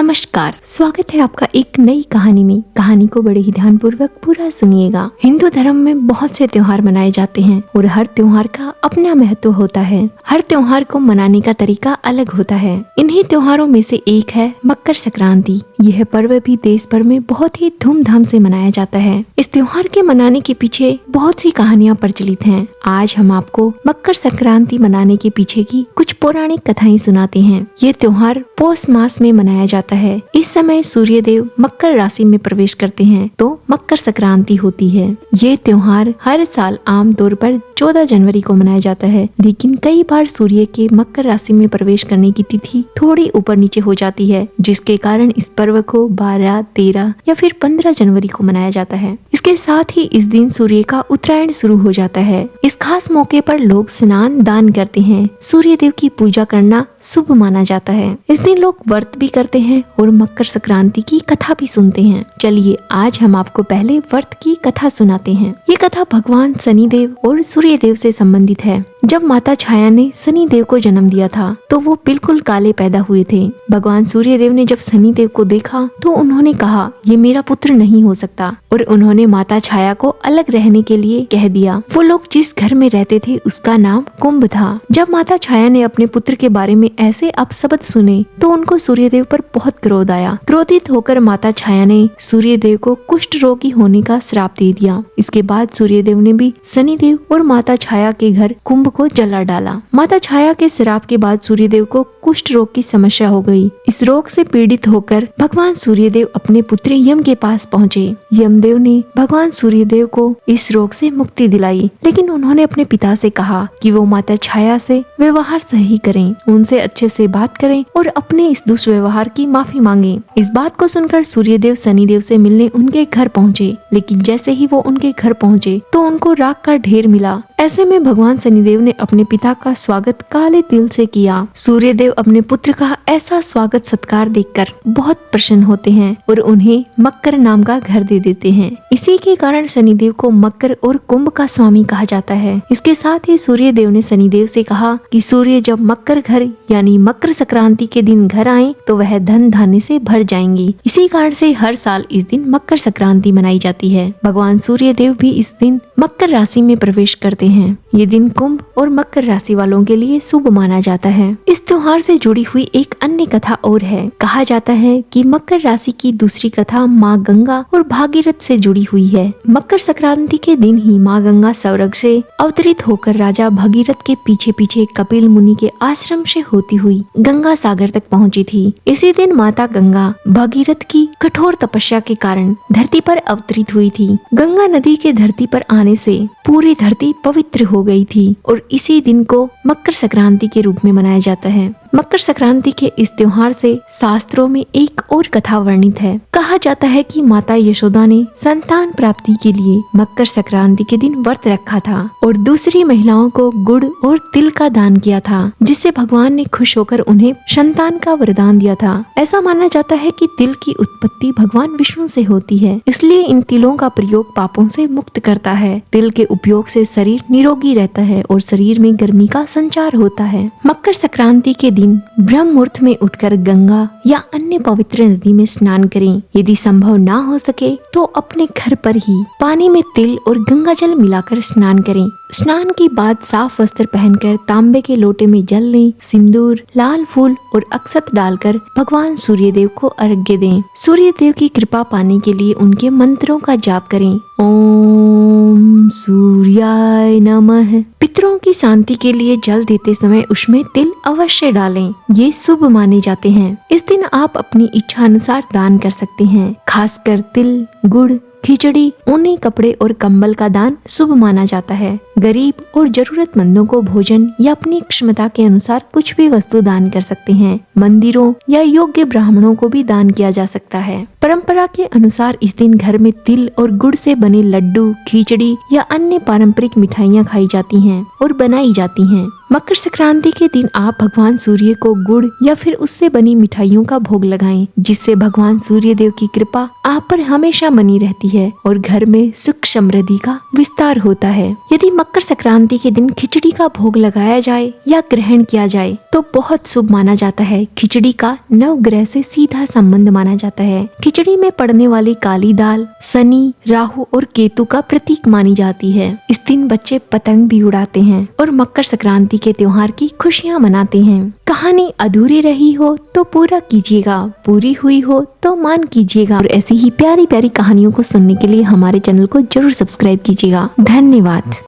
नमस्कार, स्वागत है आपका एक नई कहानी में। कहानी को बड़े ही ध्यानपूर्वक पूरा सुनिएगा। हिंदू धर्म में बहुत से त्योहार मनाए जाते हैं और हर त्योहार का अपना महत्व होता है। हर त्योहार को मनाने का तरीका अलग होता है। इन्हीं त्योहारों में से एक है मकर संक्रांति। यह पर्व भी देश भर में बहुत ही धूमधाम से मनाया जाता है। इस त्योहार के मनाने के पीछे बहुत सी कहानियाँ प्रचलित हैं। आज हम आपको मकर संक्रांति मनाने के पीछे की कुछ पौराणिक कथाएं सुनाते हैं। ये त्योहार पौष मास में मनाया जाता है। इस समय सूर्य देव मकर राशि में प्रवेश करते हैं तो मकर संक्रांति होती है। ये त्योहार हर साल आम तौर पर 14 जनवरी को मनाया जाता है, लेकिन कई बार सूर्य के मकर राशि में प्रवेश करने की तिथि थोड़ी ऊपर नीचे हो जाती है, जिसके कारण इस पर्व को 12, 13 या फिर 15 जनवरी को मनाया जाता है। इसके साथ ही इस दिन सूर्य का उत्तरायण शुरू हो जाता है। इस खास मौके पर लोग स्नान दान करते हैं। सूर्य देव की पूजा करना शुभ माना जाता है। इस दिन लोग व्रत भी करते हैं और मकर संक्रांति की कथा भी सुनते हैं। चलिए आज हम आपको पहले व्रत की कथा सुनाते हैं। ये कथा भगवान शनिदेव और सूर्य देव से संबंधित है। जब माता छाया ने शनि देव को जन्म दिया था तो वो बिल्कुल काले पैदा हुए थे। भगवान सूर्य देव ने जब शनि देव को देखा तो उन्होंने कहा, ये मेरा पुत्र नहीं हो सकता, और उन्होंने माता छाया को अलग रहने के लिए कह दिया। वो लोग जिस घर में रहते थे उसका नाम कुंभ था। जब माता छाया ने अपने पुत्र के बारे में ऐसे अपशब्द सुने तो उनको सूर्य देव पर बहुत क्रोध आया। क्रोधित होकर माता छाया ने सूर्य देव को कुष्ठ रोगी होने का श्राप दे दिया। इसके बाद सूर्य देव ने भी शनि देव और माता छाया के घर कुंभ को जला डाला। माता छाया के श्राप के बाद सूर्य देव को कुष्ठ रोग की समस्या हो गई। इस रोग से पीड़ित होकर भगवान सूर्य देव अपने पुत्र यम के पास पहुँचे। यमदेव ने भगवान सूर्य देव को इस रोग से मुक्ति दिलाई, लेकिन उन्होंने अपने पिता से कहा कि वो माता छाया से व्यवहार सही करें, उनसे अच्छे से बात करें और अपने इस दुष्व्यवहार की माफी मांगे। इस बात को सुनकर सूर्य देव शनि देव से मिलने उनके घर पहुँचे, लेकिन जैसे ही वो उनके घर पहुँचे तो उनको राख का ढेर मिला। ऐसे में भगवान शनिदेव ने अपने पिता का स्वागत काले तिल से किया। सूर्य देव अपने पुत्र का ऐसा स्वागत सत्कार देखकर बहुत प्रसन्न होते हैं और उन्हें मकर नाम का घर दे देते हैं। इसी के कारण शनिदेव को मकर और कुंभ का स्वामी कहा जाता है। इसके साथ ही सूर्य देव ने शनिदेव से कहा कि सूर्य जब मकर घर यानी मकर संक्रांति के दिन घर आए तो वह धन धान्य से भर जाएंगी। इसी कारण से हर साल इस दिन मकर संक्रांति मनाई जाती है। भगवान सूर्य देव भी इस दिन मकर राशि में प्रवेश करते हैं। ये दिन कुंभ और मकर राशि वालों के लिए शुभ माना जाता है। इस त्योहार से जुड़ी हुई एक अन्य कथा और है। कहा जाता है कि मकर राशि की दूसरी कथा माँ गंगा और भागीरथ से जुड़ी हुई है। मकर संक्रांति के दिन ही माँ गंगा स्वर्ग से अवतरित होकर राजा भगीरथ के पीछे पीछे कपिल मुनि के आश्रम से होती हुई गंगा सागर तक पहुँची थी। इसी दिन माता गंगा भगीरथ की कठोर तपस्या के कारण धरती पर अवतरित हुई थी। गंगा नदी के धरती पर आने से पूरी धरती पवित्र हो गई थी और इसी दिन को मकर संक्रांति के रूप में मनाया जाता है। मकर संक्रांति के इस त्योहार से शास्त्रों में एक और कथा वर्णित है। कहा जाता है कि माता यशोदा ने संतान प्राप्ति के लिए मकर संक्रांति के दिन व्रत रखा था और दूसरी महिलाओं को गुड़ और तिल का दान किया था, जिससे भगवान ने खुश होकर उन्हें संतान का वरदान दिया था। ऐसा माना जाता है कि तिल की उत्पत्ति भगवान विष्णु से होती है, इसलिए इन तिलों का प्रयोग पापों से मुक्त करता है। तिल के उपयोग से शरीर निरोगी रहता है और शरीर में गर्मी का संचार होता है। मकर संक्रांति के दिन ब्रह्म मुहूर्त में उठकर गंगा या अन्य पवित्र नदी में स्नान करें। यदि संभव ना हो सके तो अपने घर पर ही पानी में तिल और गंगा जल मिलाकर स्नान करें। स्नान के बाद साफ वस्त्र पहनकर तांबे के लोटे में जल लें। सिंदूर, लाल फूल और अक्षत डालकर भगवान सूर्य देव को अर्घ्य दें। सूर्य देव की कृपा पाने के लिए उनके मंत्रों का जाप करें। ओम सूर्याय नमः। पितरों की शांति के लिए जल देते समय उसमें तिल अवश्य डालें। ये शुभ माने जाते हैं। इस दिन आप अपनी इच्छा अनुसार दान कर सकते हैं। खासकर तिल, गुड़, खिचड़ी, ऊनी कपड़े और कंबल का दान शुभ माना जाता है। गरीब और जरूरतमंदों को भोजन या अपनी क्षमता के अनुसार कुछ भी वस्तु दान कर सकते हैं। मंदिरों या योग्य ब्राह्मणों को भी दान किया जा सकता है। परंपरा के अनुसार इस दिन घर में तिल और गुड़ से बने लड्डू, खिचड़ी या अन्य पारंपरिक मिठाइयाँ खाई जाती हैं और बनाई जाती हैं। मकर संक्रांति के दिन आप भगवान सूर्य को गुड़ या फिर उससे बनी मिठाइयों का भोग लगाएं, जिससे भगवान सूर्य देव की कृपा आप पर हमेशा बनी रहती है और घर में सुख समृद्धि का विस्तार होता है। यदि मकर संक्रांति के दिन खिचड़ी का भोग लगाया जाए या ग्रहण किया जाए तो बहुत शुभ माना जाता है। खिचड़ी का नवग्रह से सीधा संबंध माना जाता है। खिचड़ी में पड़ने वाली काली दाल शनि, राहु और केतु का प्रतीक मानी जाती है। इस दिन बच्चे पतंग भी उड़ाते हैं और मकर संक्रांति के त्योहार की खुशियाँ मनाते हैं। कहानी अधूरी रही हो तो पूरा कीजिएगा, पूरी हुई हो तो मान कीजिएगा। और ऐसी ही प्यारी प्यारी कहानियों को सुनने के लिए हमारे चैनल को जरूर सब्सक्राइब कीजिएगा। धन्यवाद।